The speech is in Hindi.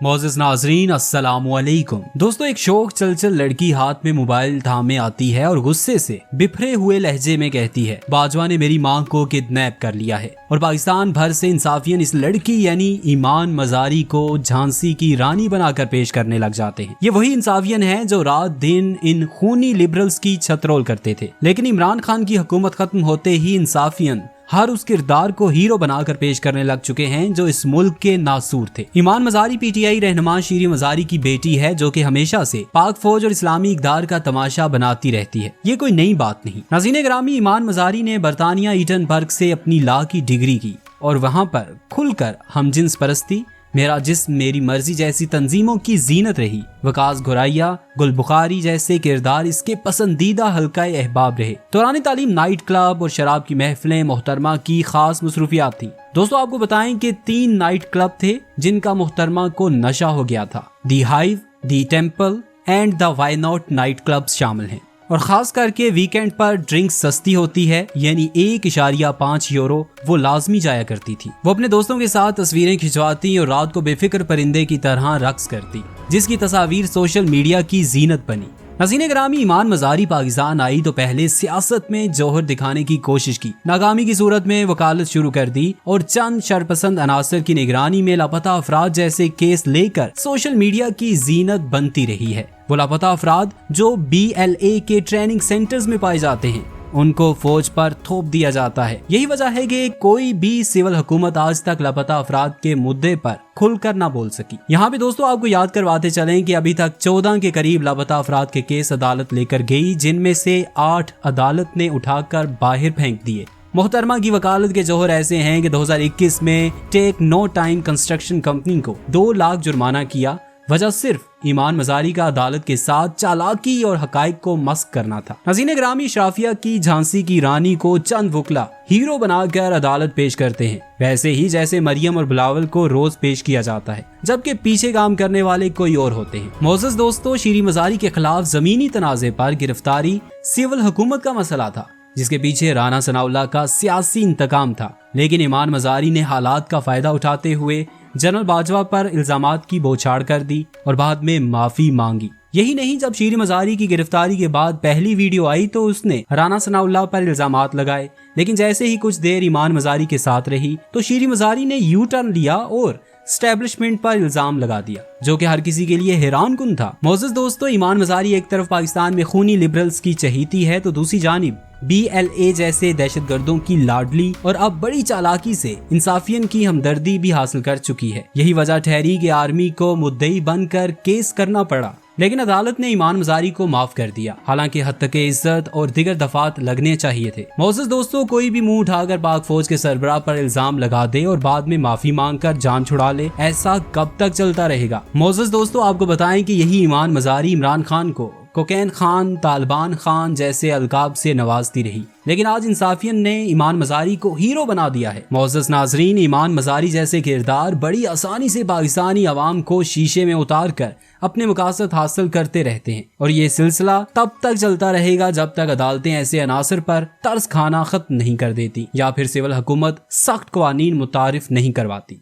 मोअज़्ज़िज़ नाज़रीन अस्सलामुअलैकुम। दोस्तों, एक शौक चलचल लड़की हाथ में मोबाइल थामे आती है और गुस्से से बिफरे हुए लहजे में कहती है, बाजवा ने मेरी मां को किडनैप कर लिया है। और पाकिस्तान भर से इंसाफियन इस लड़की यानी ईमान मजारी को झांसी की रानी बनाकर पेश करने लग जाते हैं। ये वही इंसाफियन है जो रात दिन इन खूनी लिबरल्स की छतरोल करते थे, लेकिन इमरान खान की हुकूमत खत्म होते ही इंसाफियन हर उस किरदार को हीरो बनाकर पेश करने लग चुके हैं जो इस मुल्क के नासूर थे। ईमान मजारी पीटीआई रहनुमा शीरी मजारी की बेटी है, जो कि हमेशा से पाक फौज और इस्लामी इक़दार का तमाशा बनाती रहती है। ये कोई नई बात नहीं। नाज़रीन ग्रामी, ईमान मजारी ने बरतानिया ईटनबर्ग से अपनी लॉ की डिग्री की और वहाँ पर खुलकर हमजिन्स परस्ती, मेरा जिस्म मेरी मर्जी जैसी तंजीमों की जीनत रही। वकास घुराइया, गुल बुखारी जैसे किरदार इसके पसंदीदा हल्का अहबाब रहे। दौरान तालीम नाइट क्लब और शराब की महफिलें मोहतरमा की खास मसरूफियात थी। दोस्तों, आपको बताएं कि 3 नाइट क्लब थे जिनका मोहतरमा को नशा हो गया था। The hive, the temple and the why not night club शामिल हैं। और खास करके वीकेंड पर ड्रिंक्स सस्ती होती है, यानी 1.5 यूरो वो लाजमी जाया करती थी। वो अपने दोस्तों के साथ तस्वीरें खिंचवाती और रात को बेफिक्र परिंदे की तरह रक्स करती, जिसकी तस्वीर सोशल मीडिया की जीनत बनी। नाज़रीन ग्रामी, ईमान मजारी पाकिस्तान आई तो पहले सियासत में जौहर दिखाने की कोशिश की, नाकामी की सूरत में वकालत शुरू कर दी और चंद शरपसंद अनासर की निगरानी में लापता अफराद जैसे केस लेकर सोशल मीडिया की जीनत बनती रही है। वो लापता अफराद जो BLA के ट्रेनिंग सेंटर्स में पाए जाते हैं, उनको फौज पर थोप दिया जाता है। यही वजह है कि कोई भी सिविल हुकूमत आज तक लापता अफराद के मुद्दे पर खुलकर ना बोल सकी। यहाँ पे दोस्तों आपको याद करवाते चलें कि अभी तक 14 के करीब लापता अफराद के केस अदालत लेकर गई, जिनमें से 8 अदालत ने उठाकर बाहर फेंक दिए। मोहतरमा की वकालत के जौहर ऐसे हैं कि 2021 में take no time construction company को 2 लाख जुर्माना किया। वजह सिर्फ ईमान मजारी का अदालत के साथ चालाकी और हकाइक को मस्क करना था। नाज़रीन ग्रामी, शराफिया की झांसी की रानी को चंद वकला हीरो बनाकर अदालत पेश करते हैं, वैसे ही जैसे मरियम और बिलावल को रोज पेश किया जाता है, जबकि पीछे काम करने वाले कोई और होते हैं। मोअज़्ज़िज़ दोस्तों, शीरी मजारी के खिलाफ जमीनी तनाज़े पर गिरफ्तारी सिविल हुकूमत का मसला था, जिसके पीछे राना सनाउल्लाह का सियासी इंतकाम था। लेकिन ईमान मजारी ने हालात का फायदा उठाते हुए जनरल बाजवा पर इल्जामात की बौछार कर दी और बाद में माफी मांगी। यही नहीं, जब शीरी मजारी की गिरफ्तारी के बाद पहली वीडियो आई तो उसने राना सनाउल्लाह पर इल्जामात लगाए, लेकिन जैसे ही कुछ देर ईमान मजारी के साथ रही तो शीरी मजारी ने यू टर्न लिया और स्टैब्लिशमेंट पर इल्जाम लगा दिया, जो कि हर किसी के लिए हैरान कुन था। मोअज़्ज़िज़ दोस्तों, ईमान मजारी एक तरफ पाकिस्तान में खूनी लिबरल्स की चहीती है तो दूसरी जानिब BLA जैसे दहशतगर्दों की लाडली और अब बड़ी चालाकी से इंसाफियन की हमदर्दी भी हासिल कर चुकी है। यही वजह ठहरी कि आर्मी को मुद्दई बनकर केस करना पड़ा, लेकिन अदालत ने ईमान मजारी को माफ कर दिया। हालांकि हद तक इज्जत और दिगर दफात लगने चाहिए थे। मोअज़्ज़िज़ दोस्तों, कोई भी मुंह उठाकर पाक फौज के सरबराह पर इल्जाम लगा दे और बाद में माफी मांगकर जान छुड़ा ले, ऐसा कब तक चलता रहेगा? मोअज़्ज़िज़ दोस्तों, आपको बताएं कि यही ईमान मजारी इमरान खान को कोकेन खान, तालिबान खान जैसे अलकाब से नवाजती रही, लेकिन आज इंसाफियन ने ईमान मजारी को हीरो बना दिया है। मोअज़्ज़िज़ नाज़रीन, ईमान मजारी जैसे किरदार बड़ी आसानी से पाकिस्तानी अवाम को शीशे में उतार कर अपने मकासद हासिल करते रहते हैं, और ये सिलसिला तब तक चलता रहेगा जब तक अदालतें ऐसे अनासर पर तर्स खाना खत्म नहीं कर देती या फिर सिविल हुकूमत सख्त कवानीन मुतारिफ नहीं करवाती।